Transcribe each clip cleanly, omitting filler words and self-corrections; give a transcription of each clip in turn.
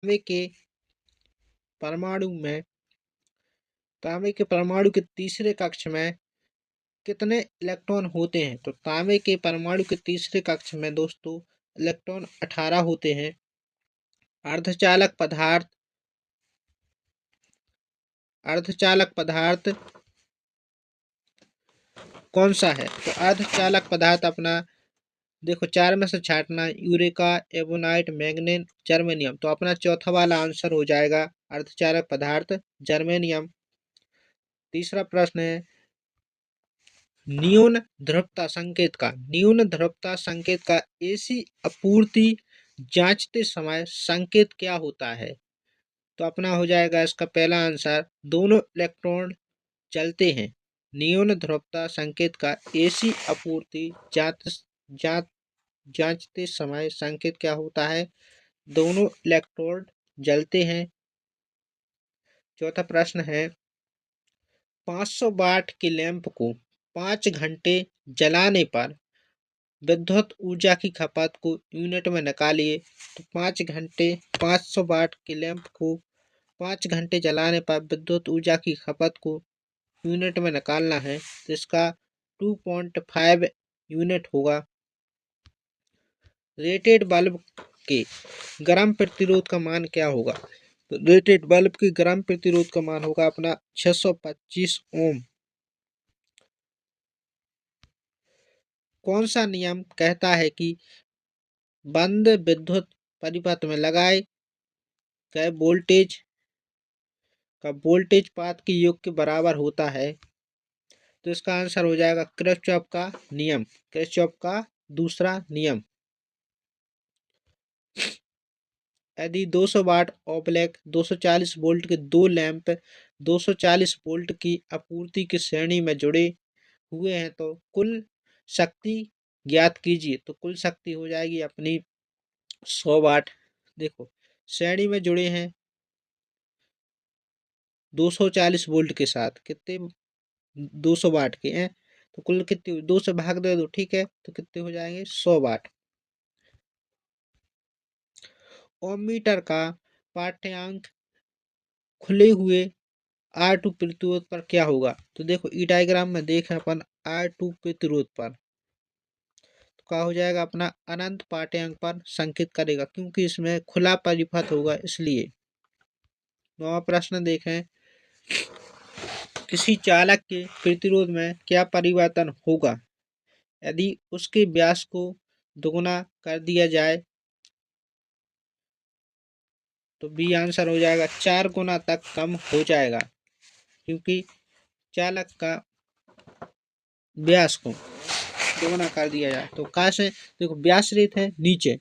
के परमाणु में तांबे के परमाणु के तीसरे कक्ष में कितने इलेक्ट्रॉन होते हैं? तो तांबे के परमाणु के तीसरे कक्ष में दोस्तों इलेक्ट्रॉन 18 होते हैं। अर्धचालक पदार्थ अर्धचालक पदार्थ कौन सा है? तो अर्धचालक पदार्थ अपना देखो 4 में से छांटना, यूरेका, एबोनाइट, मैग्नीज, जर्मेनियम। तो अपना चौथा वाला आंसर हो जाएगा अर्धचालक पदार्थ जर्मेनियम। तीसरा प्रश्न है न्यून ध्रुवता संकेत का एसी आपूर्ति जांचते समय संकेत क्या होता है? तो अपना हो जाएगा इसका पहला आंसर दोनों इलेक्ट्रॉन चलते हैं। न्यून ध्रुवता संकेत का एसी आपूर्ति जांचते समय संकेत क्या होता है? दोनों इलेक्ट्रोड जलते हैं। चौथा प्रश्न है 500 वाट के लैंप को 5 घंटे जलाने पर विद्युत ऊर्जा की खपत को यूनिट में निकालिए। तो 500 वाट के लैंप को 5 घंटे जलाने पर विद्युत ऊर्जा की खपत को यूनिट में निकालना है, तो इसका 2.5 यूनिट होगा। रेटेड बल्ब के गर्म प्रतिरोध का मान क्या होगा? तो रेटेड बल्ब की गर्म प्रतिरोध का मान होगा अपना 625 ओम। कौन सा नियम कहता है कि बंद विद्युत परिपथ में लगाए गए वोल्टेज का वोल्टेज पात के योग के बराबर होता है? तो इसका आंसर हो जाएगा किरचॉफ का दूसरा नियम। यदि 200 वाट ऑब्लिक 240 वोल्ट के दो लैंप 240 वोल्ट की आपूर्ति की श्रेणी में जुड़े हुए हैं तो कुल शक्ति ज्ञात कीजिए। तो कुल शक्ति हो जाएगी अपनी 100 वाट। देखो श्रेणी में जुड़े हैं 240 वोल्ट के साथ, कितने 200 वाट के हैं, तो कुल कितनी 2 से भाग दे दो, ठीक है, तो कितने हो जाएंगे 100 वाट। ओम मीटर का पाठ्यांक खुले हुए R2 प्रतिरोध पर क्या होगा? तो देखो ई डायग्राम में देखें अपन R2 प्रतिरोध पर तो क्या हो जाएगा अपना अनंत पाठ्यांक पर संकेत करेगा, क्योंकि इसमें खुला परिपथ होगा इसलिए। नौवां प्रश्न देखें किसी चालक के प्रतिरोध में क्या परिवर्तन होगा यदि उसके व्यास को दोगुना कर दिया जाए? तो बी आंसर हो जाएगा 4 गुना तक कम हो जाएगा, क्योंकि चालक का व्यास को दोगुना कर दिया जाए। तो कैसे? देखो व्यास रेत है नीचे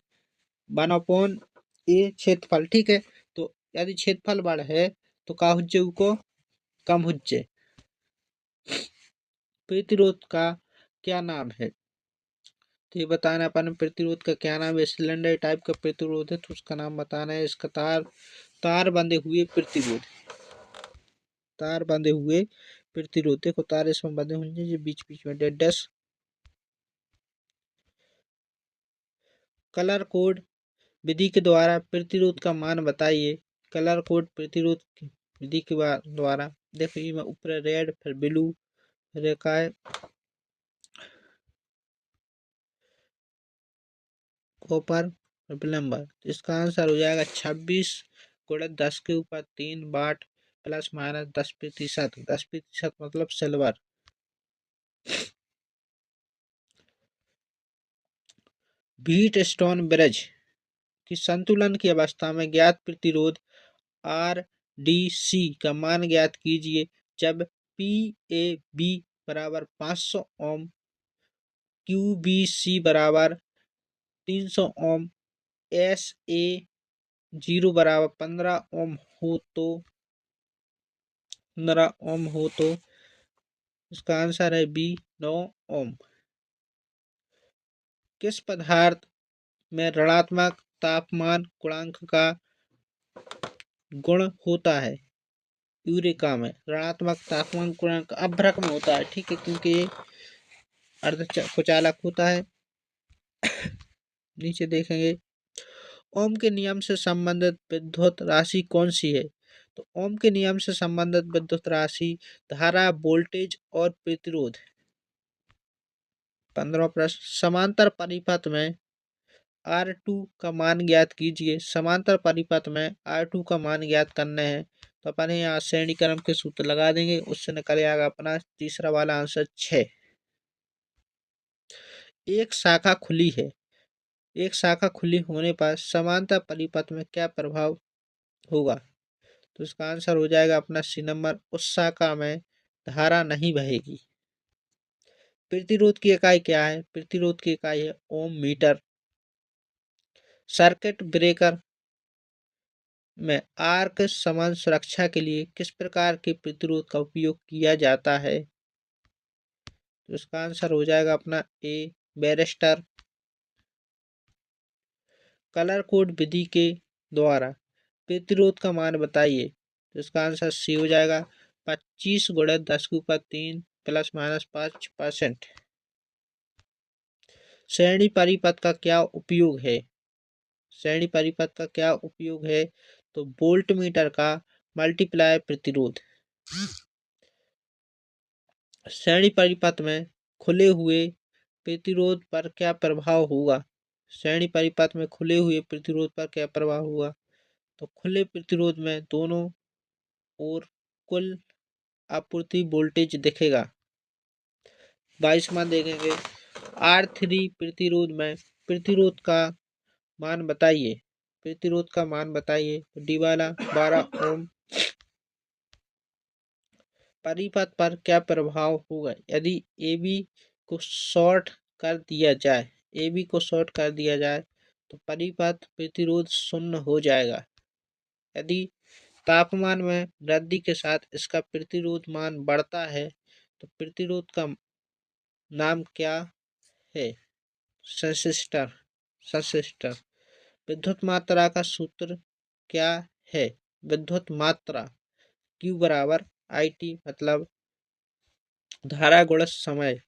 1/a क्षेत्रफल, ठीक है, तो यदि क्षेत्रफल बड़ा है तो का हुज्जे को कम हुज्जे। प्रतिरोध का क्या नाम है? तो ये बताना अपन प्रतिरोध का क्या नाम है। सिलेंडर टाइप का प्रतिरोध है तो उसका नाम बताना है। इसका तार बंधे हुए प्रतिरोध, तार बंधे हुए प्रतिरोध। देखो तार इसमें बंधे होंगे बीच बीच में डैश। कलर कोड विधि के द्वारा प्रतिरोध का मान बताइए। कलर कोड प्रतिरोध विधि के द्वारा देखो ये ऊपर रेड फिर ब्लू रेखा है, कॉपर प्लम्बर। इसका आंसर हो जाएगा 26 गुणा 10 के ऊपर 3 वाट प्लस माइनस 10%। 10% मतलब सिल्वर। व्हीट स्टोन ब्रिज की संतुलन की अवस्था में ज्ञात प्रतिरोध आर डी सी का मान ज्ञात कीजिए जब पी ए बी बराबर 500 ओम, क्यू बी सी बराबर 300 ओम, एस ए 0 बराबर 15 ओम हो तो 15 ओम हो तो इसका आंसर है बी 9 ओम। किस पदार्थ में ऋणात्मक तापमान गुणांक का गुण होता है? यूरेका में ऋणात्मक तापमान गुणांक अभ्रक में होता है, ठीक है, क्योंकि ये अर्धकुचालक होता है। नीचे देखेंगे ओम के नियम से संबंधित विद्युत राशि कौन सी है? तो ओम के नियम से संबंधित विद्युत राशि धारा, वोल्टेज और प्रतिरोध। 15वां प्रश्न, समांतर परिपथ में R2 का मान ज्ञात कीजिए। समांतर परिपथ में R2 का मान ज्ञात करना है तो अपन यहाँ श्रेणी क्रम के सूत्र लगा देंगे, उससे निकल आएगा अपना तीसरा वाला आंसर 6। एक शाखा खुली है। एक शाखा खुली होने पर समांतर परिपथ में क्या प्रभाव होगा? तो इसका आंसर हो जाएगा अपना सी नंबर, उस शाखा में धारा नहीं बहेगी। प्रतिरोध की इकाई क्या है? प्रतिरोध की इकाई है ओम मीटर। सर्किट ब्रेकर में आर्क समान सुरक्षा के लिए किस प्रकार के प्रतिरोध का उपयोग किया जाता है? तो इसका आंसर हो जाएगा अपना ए, बैरिस्टर। कलर कोड विधि के द्वारा प्रतिरोध का मान बताइए। तो इसका आंसर सी हो जाएगा 25 × 10⁻³ ±5%। श्रेणी परिपथ का क्या उपयोग है? श्रेणी परिपथ का क्या उपयोग है? तो वोल्ट मीटर का मल्टीप्लाई प्रतिरोध। श्रेणी परिपथ में खुले हुए प्रतिरोध पर क्या प्रभाव होगा? श्रेणी परिपथ में खुले हुए प्रतिरोध पर क्या प्रभाव होगा? तो खुले प्रतिरोध में दोनों ओर कुल आपूर्ति वोल्टेज दिखेगा। 22वां देखेंगे, R3 प्रतिरोध में प्रतिरोध का मान बताइए। प्रतिरोध का मान बताइए। तो डी वाला 12 ओम। परिपथ पर क्या प्रभाव होगा यदि AB को शॉर्ट कर दिया जाए? AB को शॉर्ट कर दिया जाए तो परिपथ प्रतिरोध शून्य हो जाएगा। यदि तापमान में वृद्धि के साथ इसका प्रतिरोध मान बढ़ता है तो प्रतिरोध का नाम क्या है? संसिस्टर। संसिस्टर। विद्युत मात्रा का सूत्र क्या है? विद्युत मात्रा Q बराबर IT, मतलब धारा गुणा समय।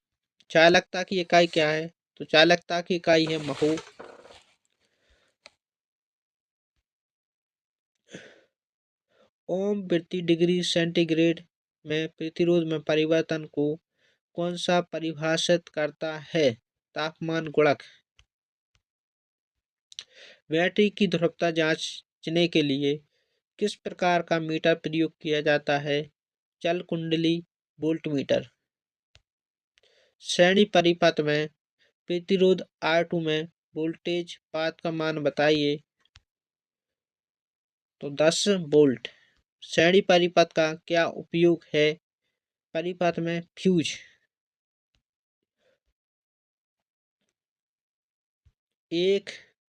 चालकता की इकाई क्या है? तो चालकता की इकाई है महो। ओम प्रति डिग्री सेंटीग्रेड में प्रतिरोध में परिवर्तन को कौन सा परिभाषित करता है? तापमान गुणक। बैटरी की ध्रुवता जांचने के लिए किस प्रकार का मीटर प्रयोग किया जाता है? चल कुंडली वोल्टमीटर। श्रेणी परिपथ में प्रतिरोध R2 में वोल्टेज पात का मान बताइए। तो 10 वोल्ट। श्रेणी परिपथ का क्या उपयोग है? परिपथ में फ्यूज। 1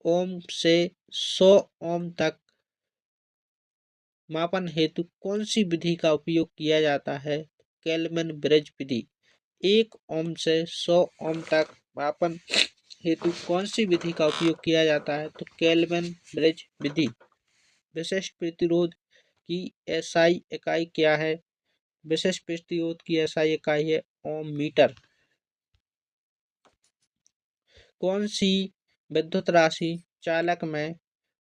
ओम से 100 ओम तक मापन हेतु कौन सी विधि का उपयोग किया जाता है? केल्विन ब्रिज विधि। 1 ओम से 100 ओम तक मापन हेतु कौन सी विधि का उपयोग किया जाता है? तो केल्विन ब्रिज विधि। विशिष्ट प्रतिरोध की एसआई इकाई क्या है? विशिष्ट प्रतिरोध की एसआई इकाई है ओम मीटर। कौन सी विद्युत राशि चालक में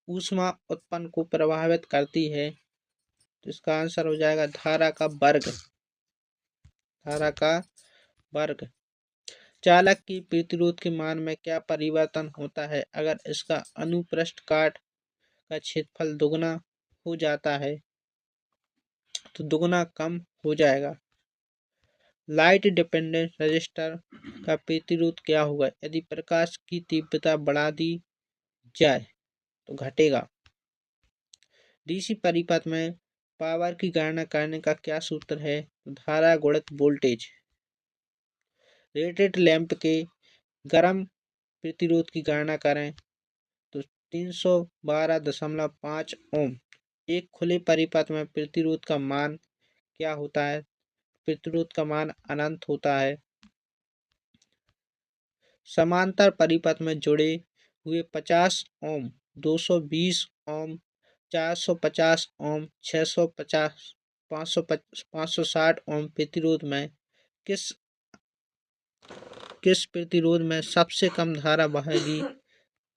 ऊष्मा उत्पन्न को प्रभावित करती है? तो इसका आंसर हो जाएगा धारा का वर्ग। धारा का वर्ग। चालक की प्रतिरोध के मान में क्या परिवर्तन होता है अगर इसका अनुप्रस्थ काट का क्षेत्रफल दुगना हो जाता है? तो दुगना कम हो जाएगा। लाइट डिपेंडेंट रजिस्टर का प्रतिरोध क्या होगा यदि प्रकाश की तीव्रता बढ़ा दी जाए? तो घटेगा। डीसी परिपथ में पावर की गणना करने का क्या सूत्र है? धारा गुणित वोल्टेज। रेटेड लैंप के गर्म प्रतिरोध की गणना करें तो 312.5 ओम। एक खुले परिपथ में प्रतिरोध का मान क्या होता है? प्रतिरोध का मान अनंत होता है। समांतर परिपथ में जुड़े हुए 50 ओम, 220 ओम, 450 ओम, 650, 560 ओम प्रतिरोध में किस किस प्रतिरोध में सबसे कम धारा बहेगी?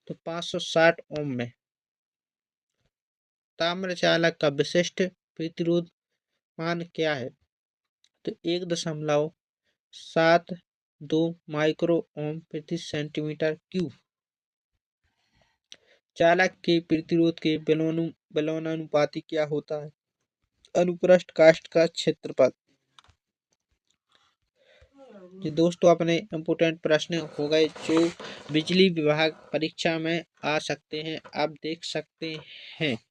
तो 560 ओम में। ताम्र चालक का विशिष्ट प्रतिरोध मान क्या है? तो 1.72 माइक्रो ओम प्रति सेंटीमीटर क्यूब। चालक के प्रतिरोध के बेलनानुपाती क्या होता है? अनुप्रस्थ काष्ठ का क्षेत्रफल। ये दोस्तों अपने इम्पोर्टेंट प्रश्न हो गए जो बिजली विभाग परीक्षा में आ सकते हैं, आप देख सकते हैं।